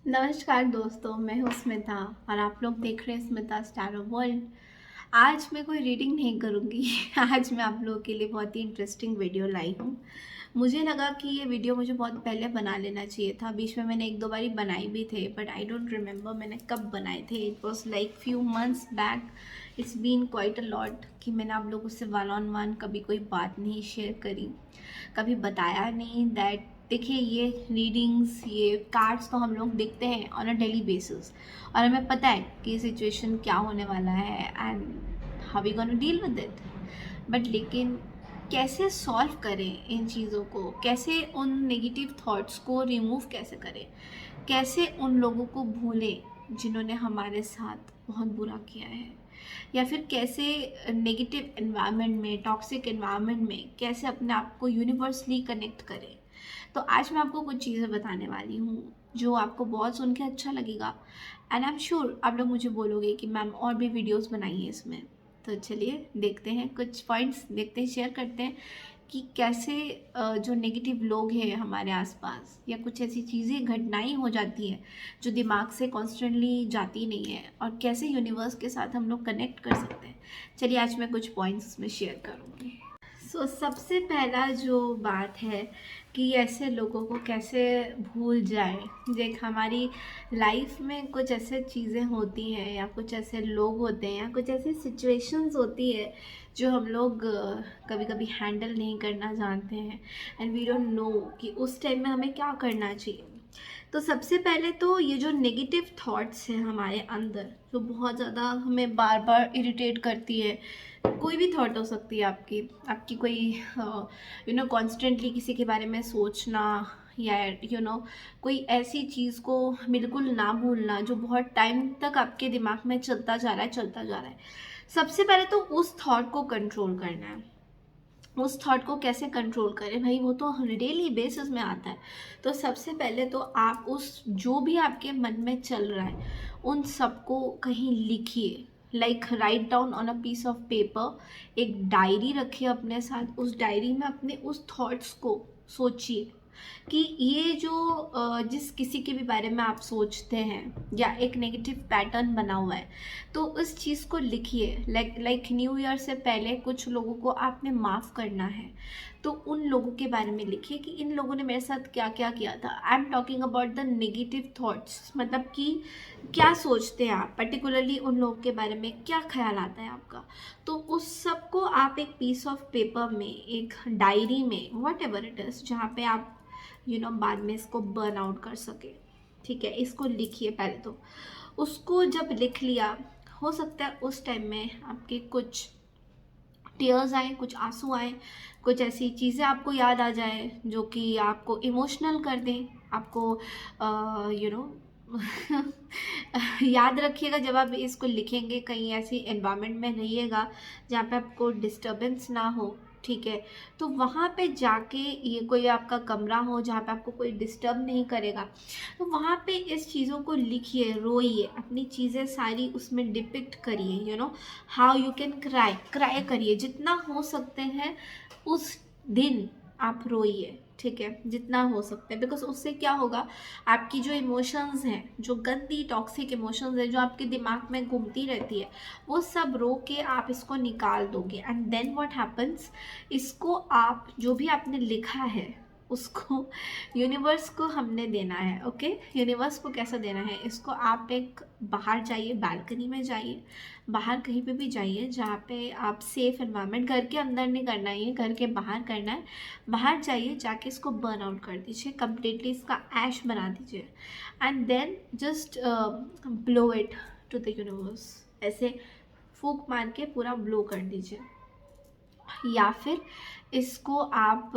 नमस्कार दोस्तों, मैं हूँ स्मिता और आप लोग देख रहे हैं स्मिता स्टार वर्ल्ड। आज मैं कोई रीडिंग नहीं करूँगी। आज मैं आप लोगों के लिए बहुत ही इंटरेस्टिंग वीडियो लाई हूँ। मुझे लगा कि ये वीडियो मुझे बहुत पहले बना लेना चाहिए था। बीच में मैंने एक दो बारी बनाई भी थे, बट आई डोंट रिमेम्बर मैंने कब बनाए थे। It was like few months back. It's been quite a lot कि मैंने आप लोगों से वन ऑन वन कभी कोई बात नहीं शेयर करी, कभी बताया नहीं दैट देखिए ये रीडिंग्स, ये कार्ड्स तो हम लोग देखते हैं ऑन अ डेली बेसिस और हमें पता है कि ये सिचुएशन क्या होने वाला है and how we gonna deal with it. But लेकिन कैसे सॉल्व करें इन चीज़ों को, कैसे उन नेगेटिव थॉट्स को रिमूव कैसे करें, कैसे उन लोगों को भूलें जिन्होंने हमारे साथ बहुत बुरा किया है, या फिर कैसे नेगेटिव एनवायरनमेंट में, टॉक्सिक एनवायरनमेंट में कैसे अपने आप को यूनिवर्सली कनेक्ट करें। तो आज मैं आपको कुछ चीज़ें बताने वाली हूँ जो आपको बहुत सुन के अच्छा लगेगा एंड आई एम श्योर आप लोग मुझे बोलोगे कि मैम और भी वीडियोस बनाइए इसमें। तो चलिए देखते हैं, कुछ पॉइंट्स देखते हैं, शेयर करते हैं कि कैसे जो नेगेटिव लोग हैं हमारे आसपास या कुछ ऐसी चीज़ें, घटनाएं हो जाती हैं जो दिमाग से कॉन्स्टेंटली जाती नहीं है और कैसे यूनिवर्स के साथ हम लोग कनेक्ट कर सकते हैं। चलिए आज मैं कुछ पॉइंट्स इसमें शेयर करूँगी। सबसे पहला जो बात है कि ऐसे लोगों को कैसे भूल जाए। देख, हमारी लाइफ में कुछ ऐसे चीज़ें होती हैं या कुछ ऐसे लोग होते हैं या कुछ ऐसी सिचुएशंस होती है जो हम लोग कभी कभी हैंडल नहीं करना जानते हैं एंड वी डोंट नो कि उस टाइम में हमें क्या करना चाहिए। तो सबसे पहले तो ये जो नेगेटिव थॉट्स हैं हमारे अंदर, जो बहुत ज़्यादा हमें बार बार इरिटेट करती है, कोई भी थॉट हो सकती है आपकी आपकी कोई कॉन्स्टेंटली किसी के बारे में सोचना, या कोई ऐसी चीज़ को बिल्कुल ना भूलना जो बहुत टाइम तक आपके दिमाग में चलता जा रहा है चलता जा रहा है। सबसे पहले तो उस थॉट को कंट्रोल करना है। उस थॉट को कैसे कंट्रोल करें भाई, वो तो डेली बेसिस में आता है। तो सबसे पहले तो आप उस जो भी आपके मन में चल रहा है उन सबको कहीं लिखिए, like write down on a piece of paper. एक डायरी रखिए अपने साथ, उस डायरी में अपने उस थॉट्स को सोचिए कि ये जो जिस किसी के भी बारे में आप सोचते हैं या एक नेगेटिव पैटर्न बना हुआ है, तो उस चीज़ को लिखिए। लाइक न्यू ईयर से पहले कुछ लोगों को आपने माफ़ करना है, तो उन लोगों के बारे में लिखिए कि इन लोगों ने मेरे साथ क्या क्या किया था। I am talking about the negative thoughts, मतलब कि क्या सोचते हैं आप, पर्टिकुलरली उन लोगों के बारे में क्या ख्याल आता है आपका। तो उस सब को आप एक पीस ऑफ पेपर में, एक डायरी में, वॉट एवर इट इज़, जहाँ पे आप बाद में इसको बर्न आउट कर सके। ठीक है, इसको लिखिए पहले तो। उसको जब लिख लिया, हो सकता है उस टाइम में आपके कुछ टीयर्स आए, कुछ आंसू आए, कुछ ऐसी चीज़ें आपको याद आ जाए जो कि आपको इमोशनल कर दें, आपको यू नो याद रखिएगा जब आप इसको लिखेंगे, कहीं ऐसी एनवायरनमेंट में रहिएगा जहाँ पे आपको डिस्टरबेंस ना हो। ठीक है, तो वहाँ पे जाके, ये कोई आपका कमरा हो जहाँ पे आपको कोई डिस्टर्ब नहीं करेगा, तो वहाँ पे इस चीज़ों को लिखिए, रोइए, अपनी चीज़ें सारी उसमें डिपिक्ट करिए। How you can cry, cry करिए जितना हो सकते हैं उस दिन, आप रोइए। ठीक है, जितना हो सकता है, बिकॉज उससे क्या होगा, आपकी जो इमोशंस हैं, जो गंदी टॉक्सिक इमोशंस हैं जो आपके दिमाग में घूमती रहती है, वो सब रो के आप इसको निकाल दोगे एंड देन व्हाट हैपन्स, इसको आप जो भी आपने लिखा है उसको यूनिवर्स को हमने देना है। ओके, यूनिवर्स को कैसा देना है, इसको आप एक बाहर जाइए, बालकनी में जाइए, बाहर कहीं पे भी जाइए जहाँ पे आप सेफ एनवायरनमेंट, घर के अंदर नहीं करना है, ये घर के बाहर करना है। बाहर जाइए, जाके इसको बर्न आउट कर दीजिए कम्प्लीटली, इसका ऐश बना दीजिए and then just blow it to the universe. ऐसे फूंक मार के पूरा ब्लो कर दीजिए, या फिर इसको आप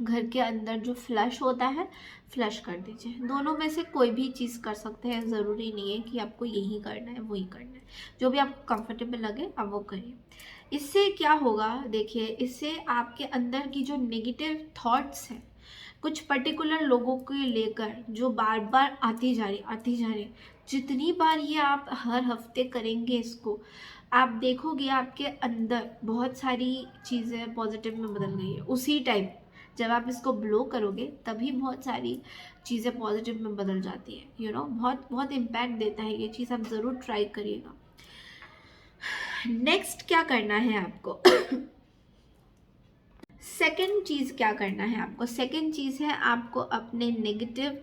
घर के अंदर जो फ्लश होता है, फ्लश कर दीजिए। दोनों में से कोई भी चीज़ कर सकते हैं, ज़रूरी नहीं है कि आपको यही करना है वही करना है। जो भी आपको कंफर्टेबल लगे आप वो करिए। इससे क्या होगा, देखिए, इससे आपके अंदर की जो नेगेटिव थॉट्स हैं कुछ पर्टिकुलर लोगों को लेकर, जो बार बार आती जा रही, जितनी बार ये आप हर हफ्ते करेंगे इसको, आप देखोगे आपके अंदर बहुत सारी चीज़ें पॉजिटिव में बदल गई है उसी टाइम। जब आप इसको ब्लो करोगे तभी बहुत सारी चीज़ें पॉजिटिव में बदल जाती हैं, यू नो, बहुत बहुत इम्पैक्ट देता है ये चीज़, आप ज़रूर ट्राई करिएगा। नेक्स्ट क्या करना है आपको सेकेंड चीज़ क्या करना है आपको, सेकेंड चीज़ है आपको अपने नेगेटिव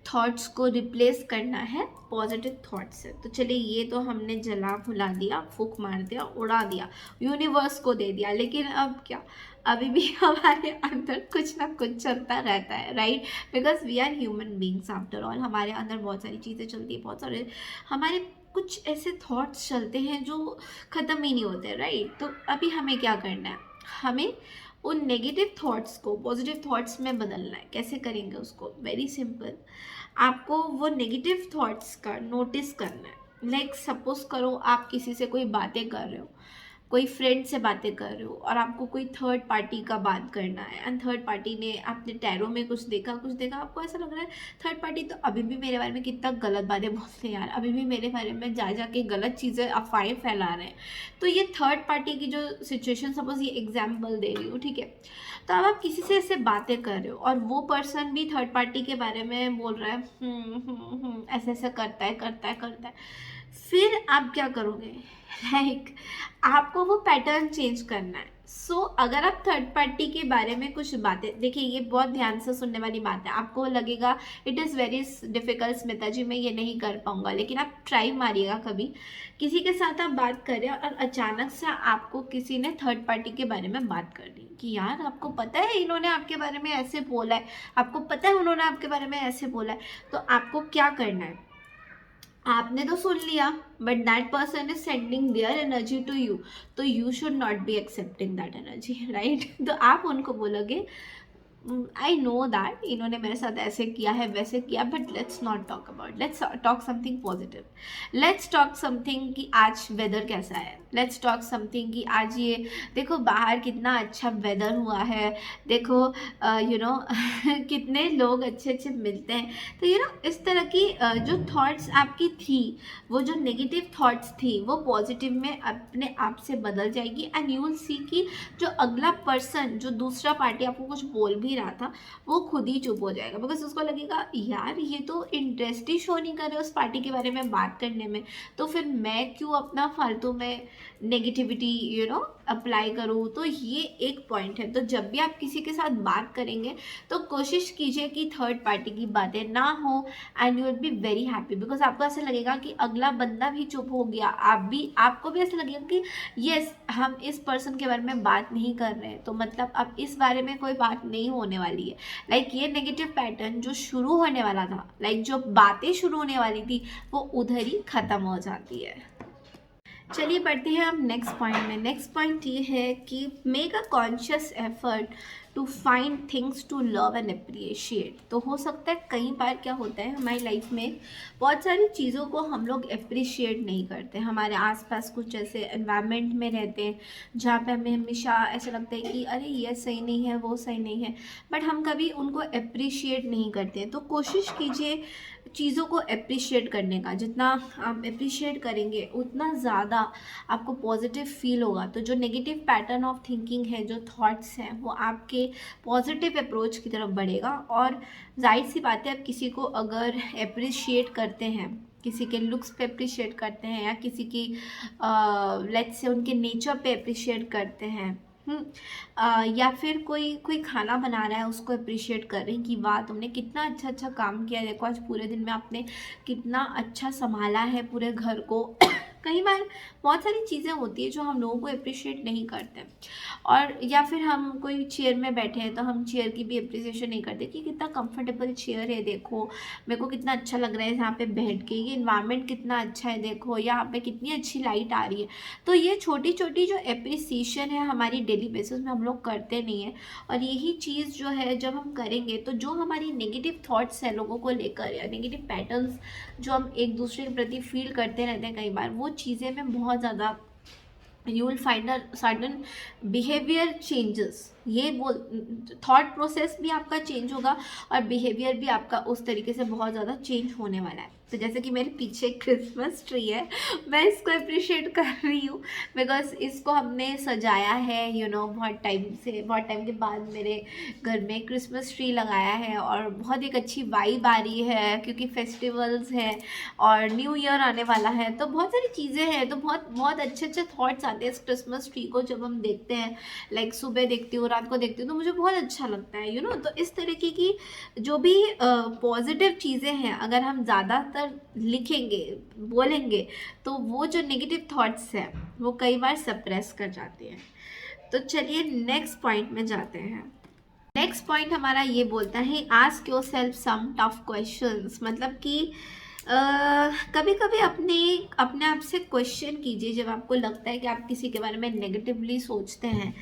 थॉट्स को रिप्लेस करना है पॉजिटिव थॉट्स से। तो चलिए, ये तो हमने जला भुला दिया, फूक मार दिया, उड़ा दिया, यूनिवर्स को दे दिया, लेकिन अब क्या, अभी भी हमारे अंदर कुछ ना कुछ चलता रहता है, right? Because we are human beings after all, हमारे अंदर बहुत सारी चीज़ें चलती है, बहुत सारे हमारे कुछ ऐसे थॉट्स चलते हैं जो ख़त्म ही नहीं होते, राइट? तो अभी हमें क्या करना है, हमें उन नेगेटिव थॉट्स को पॉजिटिव थॉट्स में बदलना है। कैसे करेंगे उसको? वेरी सिंपल, आपको वो नेगेटिव थॉट्स का नोटिस करना है। लाइक सपोज करो आप किसी से कोई बातें कर रहे हो, कोई फ्रेंड से बातें कर रहे हो और आपको कोई थर्ड पार्टी का बात करना है, एंड थर्ड पार्टी ने आपने टैरो में कुछ देखा, आपको ऐसा लग रहा है थर्ड पार्टी तो अभी भी मेरे बारे में कितना गलत बातें बोलते हैं यार, अभी भी मेरे बारे में जा के गलत चीज़ें अफवाहें फैला रहे हैं। तो ये थर्ड पार्टी की जो सिचुएशन, सपोज ये एग्जाम्पल दे रही हूँ, ठीक है? तो अब आप किसी से ऐसे बातें कर रहे हो और वो पर्सन भी थर्ड पार्टी के बारे में बोल रहा है, ऐसे ऐसे करता है, फिर आप क्या करोगे? लाइक आपको वो पैटर्न चेंज करना है। सो अगर आप थर्ड पार्टी के बारे में कुछ बातें, देखिए ये बहुत ध्यान से सुनने वाली बात है, आपको लगेगा it is very difficult Smita ji, मैं ये नहीं कर पाऊँगा, लेकिन आप ट्राई मारिएगा। कभी किसी के साथ आप बात कर रहे हो और अचानक से आपको किसी ने थर्ड पार्टी के बारे में बात कर दी कि यार आपको पता है इन्होंने आपके बारे में ऐसे बोला है, आपको पता है उन्होंने आपके बारे में ऐसे बोला है, तो आपको क्या करना है? आपने तो सुन लिया, but that person is sending their energy to you, तो you should not be accepting that energy, right? तो आप उनको बोलोगे, आई नो दैट इन्होंने मेरे साथ ऐसे किया है, वैसे किया, but let's not talk about, let's talk something positive, let's talk something कि आज वेदर कैसा है, लेट्स टॉक समथिंग कि आज ये देखो बाहर कितना अच्छा वेदर हुआ है, देखो यू नो कितने लोग अच्छे अच्छे मिलते हैं। तो यू नो इस तरह की जो थॉट्स आपकी थी, वो जो नेगेटिव थॉट्स थी, वो पॉजिटिव में अपने आप से बदल जाएगी, एंड यू विल सी कि जो अगला पर्सन, जो दूसरा पार्टी आपको कुछ बोल भी रहा था, वो खुद ही चुप हो जाएगा, बिकॉज उसको लगेगा यार ये तो इंटरेस्ट ही शो नहीं कर रहे उस पार्टी के बारे में बात करने में, तो फिर मैं क्यों अपना फालतू में नेगेटिविटी यू नो अप्लाई करूँ। तो ये एक पॉइंट है। तो जब भी आप किसी के साथ बात करेंगे तो कोशिश कीजिए कि थर्ड पार्टी की बातें ना हो, and you will be very happy, because आपको ऐसा लगेगा कि अगला बंदा भी चुप हो गया, आपको भी ऐसा लगेगा कि यस हम इस पर्सन के बारे में बात नहीं कर रहे हैं, तो मतलब अब इस बारे में कोई बात नहीं होने वाली है। लाइक ये नेगेटिव पैटर्न जो शुरू होने वाला था, लाइक जो बातें शुरू होने वाली थी, वो उधर ही ख़त्म हो जाती है। चलिए बढ़ते हैं अब नेक्स्ट पॉइंट में। नेक्स्ट पॉइंट ये है कि make a conscious effort to find things to love and appreciate. तो हो सकता है कई बार क्या होता है हमारी लाइफ में, बहुत सारी चीज़ों को हम लोग अप्रिशिएट नहीं करते, हमारे आसपास कुछ ऐसे एनवायरनमेंट में रहते हैं जहाँ पे हमें हमेशा ऐसा लगता है कि अरे ये सही नहीं है, वो सही नहीं है, बट हम कभी उनको अप्रिशिएट नहीं करते। तो कोशिश कीजिए चीज़ों को अप्रिशिएट करने का, जितना आप अप्रिशिएट करेंगे उतना ज़्यादा आपको पॉजिटिव फील होगा। तो जो नेगेटिव पैटर्न ऑफ थिंकिंग है, जो थॉट्स हैं, वो आपके पॉजिटिव अप्रोच की तरफ बढ़ेगा। और जाहिर सी बात है, आप किसी को अगर अप्रिशिएट करते हैं, किसी के लुक्स पे अप्रिशिएट करते हैं, या किसी की लेट्स से उनके नेचर पे अप्रिशिएट करते हैं, या फिर कोई खाना बना रहा है उसको अप्रिशिएट कर रहे हैं कि वाह तुमने कितना अच्छा काम किया, देखो आज पूरे दिन में आपने कितना अच्छा संभाला है पूरे घर को। कई बार बहुत सारी चीज़ें होती है जो हम लोगों को अप्रिशिएट नहीं करते, और या फिर हम कोई चेयर में बैठे हैं तो हम चेयर की भी अप्रिसिएशन नहीं करते कि कितना कंफर्टेबल चेयर है, देखो मेरे को कितना अच्छा लग रहा है यहाँ पे बैठ के, ये इन्वायरमेंट कितना अच्छा है, देखो यहाँ पे कितनी अच्छी लाइट आ रही है। तो ये छोटी छोटी जो अप्रिसिएशन है हमारी डेली बेसिस में हम लोग करते नहीं हैं, और यही चीज़ जो है जब हम करेंगे तो जो हमारी नेगेटिव थॉट्स हैं लोगों को लेकर, या नेगेटिव पैटर्न्स जो हम एक दूसरे के प्रति फील करते रहते हैं कई बार, वो चीज़ें में बहुत ज़्यादा you will find a sudden behaviour changes, ये बोल थॉट प्रोसेस भी आपका चेंज होगा और बिहेवियर भी आपका उस तरीके से बहुत ज़्यादा चेंज होने वाला है। तो जैसे कि मेरे पीछे क्रिसमस ट्री है, मैं इसको अप्रिशिएट कर रही हूँ बिकॉज इसको हमने सजाया है बहुत टाइम के बाद मेरे घर में क्रिसमस ट्री लगाया है और बहुत एक अच्छी वाइब आ रही है क्योंकि फेस्टिवल्स है और न्यू ईयर आने वाला है। तो बहुत सारी चीज़ें हैं, तो बहुत बहुत अच्छे अच्छे थॉट्स आते हैं इस क्रिसमस ट्री को जब हम देखते हैं। लाइक सुबह देखती हूँ, रात को देखती हूँ, तो मुझे बहुत अच्छा लगता है तो इस तरीके की जो भी पॉजिटिव चीज़ें हैं अगर हम ज़्यादातर लिखेंगे, बोलेंगे, तो वो जो नेगेटिव थॉट्स हैं वो कई बार सप्रेस कर जाते हैं। तो चलिए नेक्स्ट पॉइंट में जाते हैं। नेक्स्ट पॉइंट हमारा ये बोलता है ask yourself some tough questions. मतलब कि कभी कभी अपने आप से क्वेश्चन कीजिए जब आपको लगता है कि आप किसी के बारे में नेगेटिवली सोचते हैं।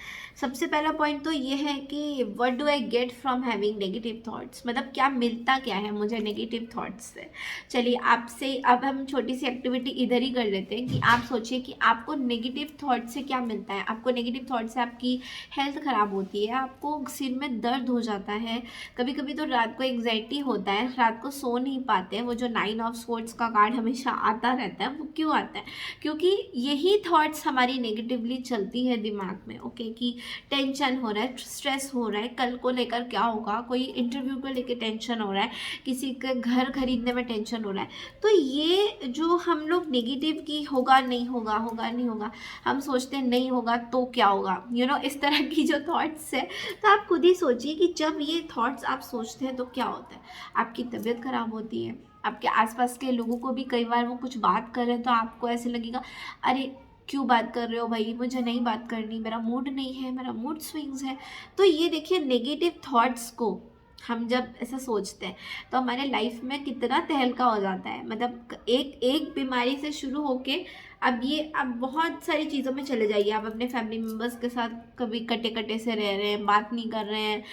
सबसे पहला पॉइंट तो ये है कि what do I get from having negative thoughts, मतलब क्या मिलता क्या है मुझे नेगेटिव थॉट्स से। चलिए आपसे अब हम छोटी सी एक्टिविटी इधर ही कर लेते हैं कि आप सोचिए कि आपको नेगेटिव थॉट से क्या मिलता है। आपको नेगेटिव थॉट से आपकी हेल्थ ख़राब होती है, आपको सिर में दर्द हो जाता है, कभी कभी तो रात को एंग्जाइटी होता है, रात को सो नहीं पाते हैं। वो जो 9 ऑफ सोर्ड्स का कार्ड हमेशा आता रहता है, वो क्यों आता है? क्योंकि यही थॉट्स हमारी नेगेटिवली चलती है दिमाग में। ओके कि टेंशन हो रहा है, स्ट्रेस हो रहा है, कल को लेकर क्या होगा, कोई इंटरव्यू को लेकर टेंशन हो रहा है, किसी का घर खरीदने में टेंशन हो रहा है। तो ये जो हम लोग नेगेटिव की होगा नहीं होगा, होगा नहीं होगा, हम सोचते हैं नहीं होगा तो क्या होगा, इस तरह की जो थॉट्स है। तो आप खुद ही सोचिए कि जब ये थॉट्स आप सोचते हैं तो क्या होता है। आपकी तबीयत खराब होती है, आपके आसपास के लोगों को भी कई बार वो कुछ बात कर रहे हैं तो आपको ऐसे लगेगा अरे क्यों बात कर रहे हो भाई, मुझे नहीं बात करनी, मेरा मूड नहीं है, मेरा मूड स्विंग्स है। तो ये देखिए नेगेटिव थॉट्स को हम जब ऐसा सोचते हैं तो हमारे लाइफ में कितना तहलका हो जाता है। मतलब एक बीमारी से शुरू होके अब बहुत सारी चीज़ों में चले जाइए। आप अपने फैमिली मेम्बर्स के साथ कभी कटे कटे से रह रहे हैं, बात नहीं कर रहे हैं,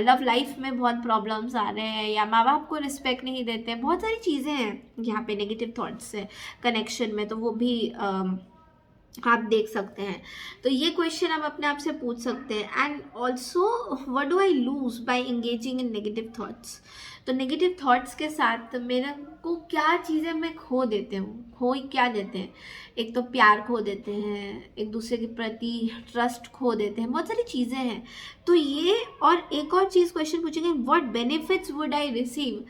लव लाइफ में बहुत प्रॉब्लम्स आ रहे हैं, या माँ बाप को रिस्पेक्ट नहीं देते हैं। बहुत सारी चीज़ें हैं यहाँ पे नेगेटिव थॉट्स से कनेक्शन में, तो वो भी आप देख सकते हैं। तो ये क्वेश्चन आप अपने आप से पूछ सकते हैं। And also what do I lose by engaging in negative thoughts. तो नेगेटिव थॉट्स के साथ मेरे को क्या चीज़ें मैं खो देते हूँ, खो क्या देते हैं। एक तो प्यार खो देते हैं, एक दूसरे के प्रति ट्रस्ट खो देते हैं, बहुत सारी चीज़ें हैं। तो ये और एक और चीज़ क्वेश्चन पूछेंगे what benefits would I receive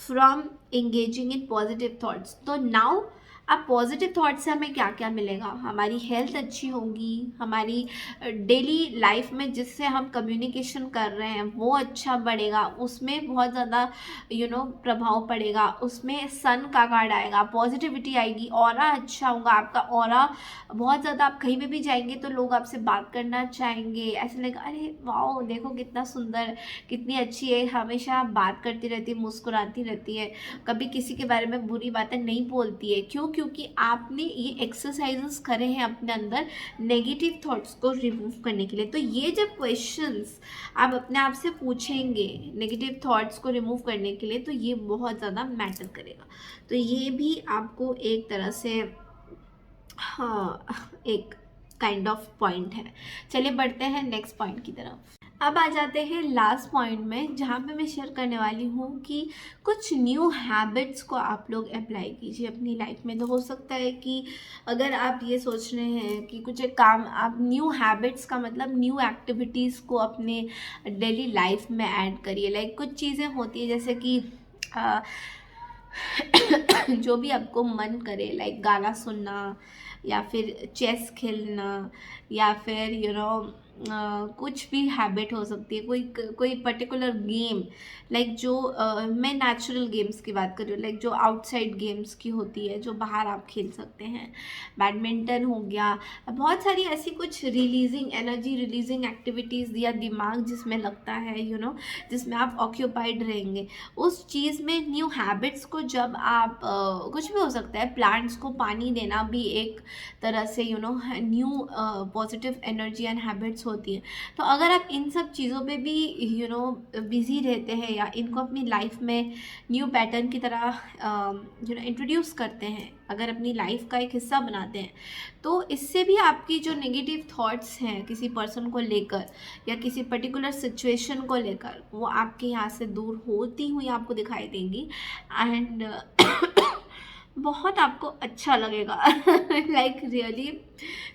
from engaging in positive thoughts. तो नाउ अब पॉजिटिव थॉट से हमें क्या क्या मिलेगा। हमारी हेल्थ अच्छी होगी, हमारी डेली लाइफ में जिससे हम कम्युनिकेशन कर रहे हैं वो अच्छा बढ़ेगा, उसमें बहुत ज़्यादा प्रभाव पड़ेगा। उसमें सन का कार्ड आएगा, पॉजिटिविटी आएगी, ऑरा अच्छा होगा आपका। ऑरा बहुत ज़्यादा, आप कहीं पे भी जाएंगे तो लोग आपसे बात करना चाहेंगे, ऐसे लगेगा अरे वाओ देखो कितना सुंदर, कितनी अच्छी है, हमेशा बात करती रहती है, मुस्कुराती रहती है, कभी किसी के बारे में बुरी बातें नहीं बोलती है। क्यों? क्योंकि आपने ये एक्सरसाइजेस करे हैं अपने अंदर नेगेटिव थॉट्स को रिमूव करने के लिए। तो ये जब क्वेश्चंस आप अपने आप से पूछेंगे नेगेटिव थॉट्स को रिमूव करने के लिए, तो ये बहुत ज़्यादा मैटर करेगा। तो ये भी आपको एक तरह से एक काइंड ऑफ पॉइंट है। चलिए बढ़ते हैं नेक्स्ट पॉइंट की तरफ। अब आ जाते हैं लास्ट पॉइंट में, जहाँ पे मैं शेयर करने वाली हूँ कि कुछ न्यू हैबिट्स को आप लोग अप्लाई कीजिए अपनी लाइफ में। तो हो सकता है कि अगर आप ये सोच रहे हैं कि कुछ एक काम, आप न्यू हैबिट्स का मतलब न्यू एक्टिविटीज़ को अपने डेली लाइफ में ऐड करिए। लाइक कुछ चीज़ें होती है जैसे कि जो भी आपको मन करे, लाइक गाना सुनना या फिर चेस खेलना या फिर कुछ भी हैबिट हो सकती है, कोई पर्टिकुलर गेम, लाइक जो मैं नेचुरल गेम्स की बात कर रही हूँ, लाइक जो आउटसाइड गेम्स की होती है, जो बाहर आप खेल सकते हैं। बैडमिंटन हो गया, बहुत सारी ऐसी कुछ रिलीजिंग एनर्जी रिलीजिंग एक्टिविटीज़ दिया दिमाग जिसमें लगता है जिसमें आप ऑक्यूपाइड रहेंगे उस चीज़ में। न्यू हैबिट्स को जब आप कुछ भी हो सकता है, प्लांट्स को पानी देना भी एक तरह से new positive energy and habits होती हैं। तो अगर आप इन सब चीज़ों पे भी बिज़ी रहते हैं या इनको अपनी लाइफ में न्यू पैटर्न की तरह इंट्रोड्यूस करते हैं, अगर अपनी लाइफ का एक हिस्सा बनाते हैं, तो इससे भी आपकी जो नेगेटिव थॉट्स हैं किसी पर्सन को लेकर या किसी पर्टिकुलर सिचुएशन को लेकर, वो आपके यहाँ से दूर होती हुई आपको दिखाई देंगी। एंड बहुत आपको अच्छा लगेगा। लाइक रियली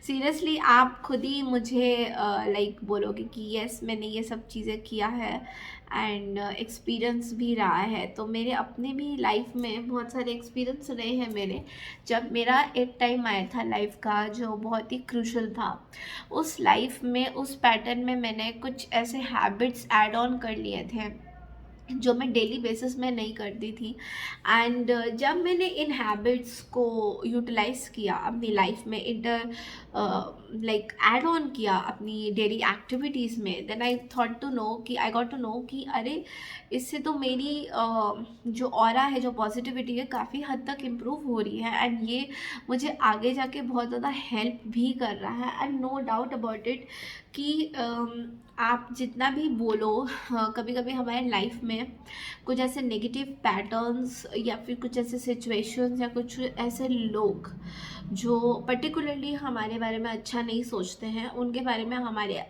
सीरियसली आप खुद ही मुझे लाइक बोलोगे कि यस मैंने ये सब चीज़ें किया है एंड एक्सपीरियंस भी रहा है। तो मेरे अपने भी लाइफ में बहुत सारे एक्सपीरियंस रहे हैं मेरे, जब मेरा एक टाइम आया था लाइफ का जो बहुत ही क्रूशल था। उस लाइफ में उस पैटर्न में मैंने कुछ ऐसे हैबिट्स ऐड ऑन कर लिए थे जो मैं डेली बेसिस में नहीं करती थी। एंड जब मैंने इन हैबिट्स को यूटिलाइज़ किया अपनी लाइफ में, लाइक ऐड ऑन किया अपनी डेली एक्टिविटीज़ में, then I thought to know कि आई गॉट टू नो कि अरे इससे तो मेरी जो ऑरा है, जो पॉजिटिविटी है, काफ़ी हद तक इम्प्रूव हो रही है एंड ये मुझे आगे जाके बहुत ज़्यादा हेल्प भी कर रहा है। And no doubt about it कि आप जितना भी बोलो, कभी कभी हमारे लाइफ में कुछ ऐसे नेगेटिव पैटर्न्स या फिर कुछ ऐसे सिचुएशंस या कुछ ऐसे लोग जो पर्टिकुलरली हमारे बारे में अच्छा नहीं सोचते हैं, उनके बारे में हमारे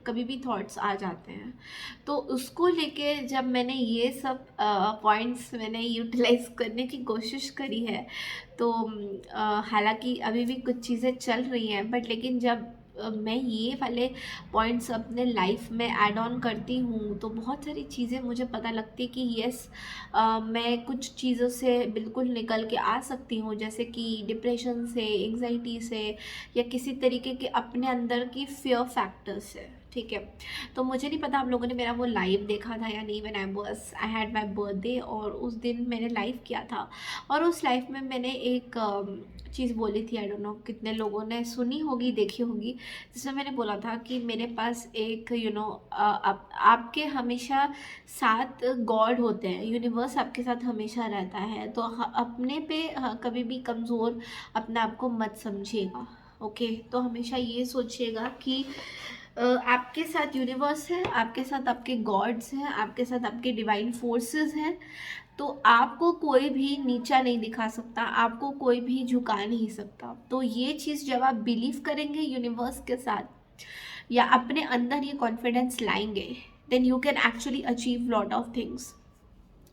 कभी भी थॉट्स आ जाते हैं। तो उसको लेके जब मैंने ये सब पॉइंट्स मैंने यूटिलाइज करने की कोशिश करी है, तो हालांकि अभी भी कुछ चीज़ें चल रही हैं, बट लेकिन जब मैं ये वाले पॉइंट्स अपने लाइफ में ऐड ऑन करती हूँ तो बहुत सारी चीज़ें मुझे पता लगती है कि यस मैं कुछ चीज़ों से बिल्कुल निकल के आ सकती हूँ, जैसे कि डिप्रेशन से, एंग्जाइटी से, या किसी तरीके के अपने अंदर की फियर फैक्टर्स से। ठीक है, तो मुझे नहीं पता आप लोगों ने मेरा वो लाइव देखा था या नहीं। When I had my birthday, और उस दिन मैंने लाइव किया था, और उस लाइव में मैंने एक चीज़ बोली थी, आई डोंट नो कितने लोगों ने सुनी होगी, देखी होगी, जिसमें मैंने बोला था कि मेरे पास एक आपके हमेशा साथ गॉड होते हैं, यूनिवर्स आपके साथ हमेशा रहता है। तो अपने पे कभी भी कमज़ोर अपने आप को मत समझिएगा। ओके, तो हमेशा ये सोचिएगा कि आपके साथ यूनिवर्स है, आपके साथ आपके गॉड्स हैं, आपके साथ आपके डिवाइन फोर्सेस हैं। तो आपको कोई भी नीचा नहीं दिखा सकता, आपको कोई भी झुका नहीं सकता। तो ये चीज़ जब आप बिलीव करेंगे यूनिवर्स के साथ या अपने अंदर ये कॉन्फिडेंस लाएंगे, then you can actually achieve lot of things.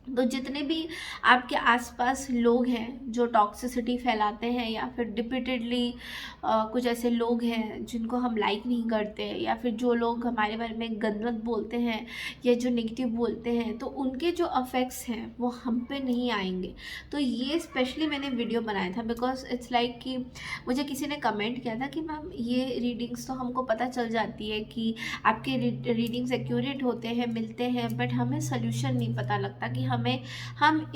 तो जितने भी आपके आसपास लोग हैं जो टॉक्सिसिटी फैलाते हैं, या फिर रिपीटेडली कुछ ऐसे लोग हैं जिनको हम लाइक नहीं करते, या फिर जो लोग हमारे बारे में गंदत बोलते हैं या जो नेगेटिव बोलते हैं, तो उनके जो अफेक्ट्स हैं वो हम पे नहीं आएंगे। तो ये स्पेशली मैंने वीडियो बनाया था बिकॉज इट्स लाइक कि मुझे किसी ने कमेंट किया था कि मैम ये रीडिंग्स तो हमको पता चल जाती है कि आपके रीडिंग्स एक्यूरेट होते हैं, मिलते हैं, बट हमें सोल्यूशन नहीं पता लगता कि हम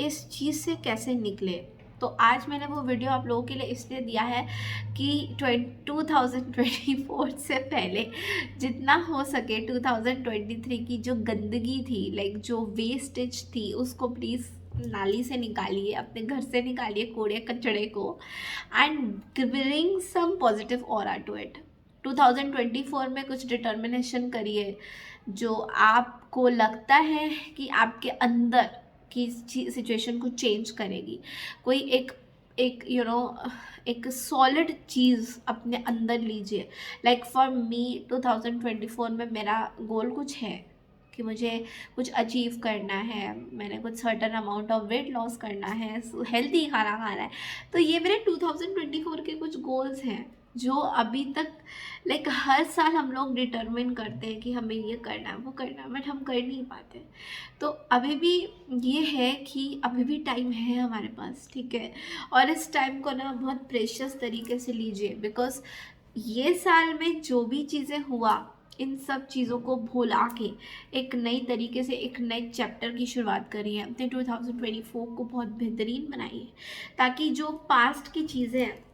इस चीज़ से कैसे निकले। तो आज मैंने वो वीडियो आप लोगों के लिए इसलिए दिया है कि 2024 से पहले जितना हो सके 2023 की जो गंदगी थी, लाइक जो वेस्टेज थी, उसको प्लीज़ नाली से निकालिए, अपने घर से निकालिए कूड़े कचड़े को, and bring some positive aura to it. 2024 में कुछ डिटर्मिनेशन करिए जो आपको लगता है कि आपके अंदर की सिचुएशन को चेंज करेगी। कोई एक एक सॉलिड चीज़ अपने अंदर लीजिए। लाइक फॉर मी 2024 में मेरा गोल कुछ है कि मुझे कुछ अचीव करना है, मैंने कुछ certain amount of weight loss करना है, हेल्थी खाना खाना है। तो ये मेरे 2024 के कुछ गोल्स हैं जो अभी तक लाइक हर साल हम लोग डिटरमिन करते हैं कि हमें ये करना है, वो करना है, बट हम कर नहीं पाते। तो अभी भी ये है कि अभी भी टाइम है हमारे पास, ठीक है, और इस टाइम को ना बहुत प्रेशियस तरीके से लीजिए, बिकॉज ये साल में जो भी चीज़ें हुआ, इन सब चीज़ों को भुला के एक नई तरीके से एक नए चैप्टर की शुरुआत करी है। अपने 2024 को बहुत बेहतरीन बनाइए, ताकि जो पास्ट की चीज़ें हैं,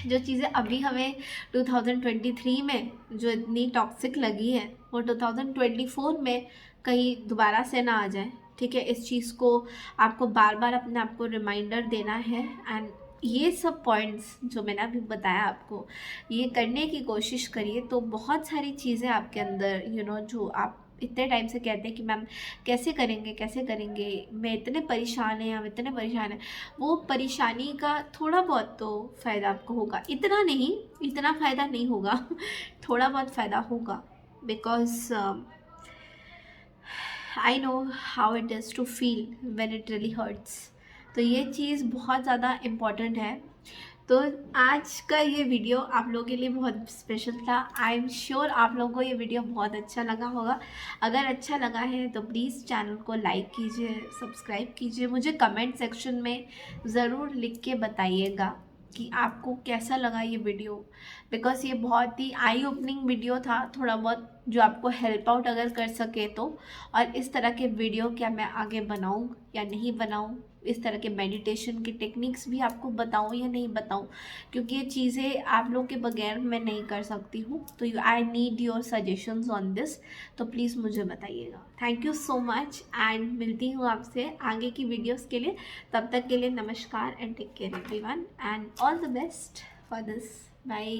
जो चीज़ें अभी हमें 2023 में जो इतनी टॉक्सिक लगी है, वो 2024 में कहीं दोबारा से ना आ जाए। ठीक है, इस चीज़ को आपको बार बार अपने आप को रिमाइंडर देना है, एंड ये सब पॉइंट्स जो मैंने अभी बताया आपको, ये करने की कोशिश करिए तो बहुत सारी चीज़ें आपके अंदर जो आप इतने टाइम से कहते हैं कि मैम कैसे करेंगे कैसे करेंगे, मैं इतने परेशान हैं, हम इतने परेशान हैं, वो परेशानी का थोड़ा बहुत तो फ़ायदा आपको होगा, इतना नहीं, इतना फ़ायदा नहीं होगा थोड़ा बहुत फ़ायदा होगा। Because I know how it is to feel when it really hurts. तो ये चीज़ बहुत ज़्यादा इम्पॉर्टेंट है। तो आज का ये वीडियो आप लोगों के लिए बहुत स्पेशल था। आई एम श्योर आप लोगों को ये वीडियो बहुत अच्छा लगा होगा। अगर अच्छा लगा है तो प्लीज़ चैनल को लाइक कीजिए, सब्सक्राइब कीजिए। मुझे कमेंट सेक्शन में ज़रूर लिख के बताइएगा कि आपको कैसा लगा ये वीडियो। बिकॉज़ ये बहुत ही आई ओपनिंग वीडियो था, थोड़ा बहुत जो आपको हेल्प आउट अगर कर सके तो। और इस तरह के वीडियो क्या मैं आगे बनाऊं या नहीं बनाऊं, इस तरह के मेडिटेशन की टेक्निक्स भी आपको बताऊं या नहीं बताऊं, क्योंकि ये चीज़ें आप लोग के बगैर मैं नहीं कर सकती हूँ। तो I need your suggestions on this. तो प्लीज़ मुझे बताइएगा। Thank you so much and मिलती हूँ आपसे आगे की वीडियोस के लिए। तब तक के लिए नमस्कार and take care everyone and all the best for this. Bye.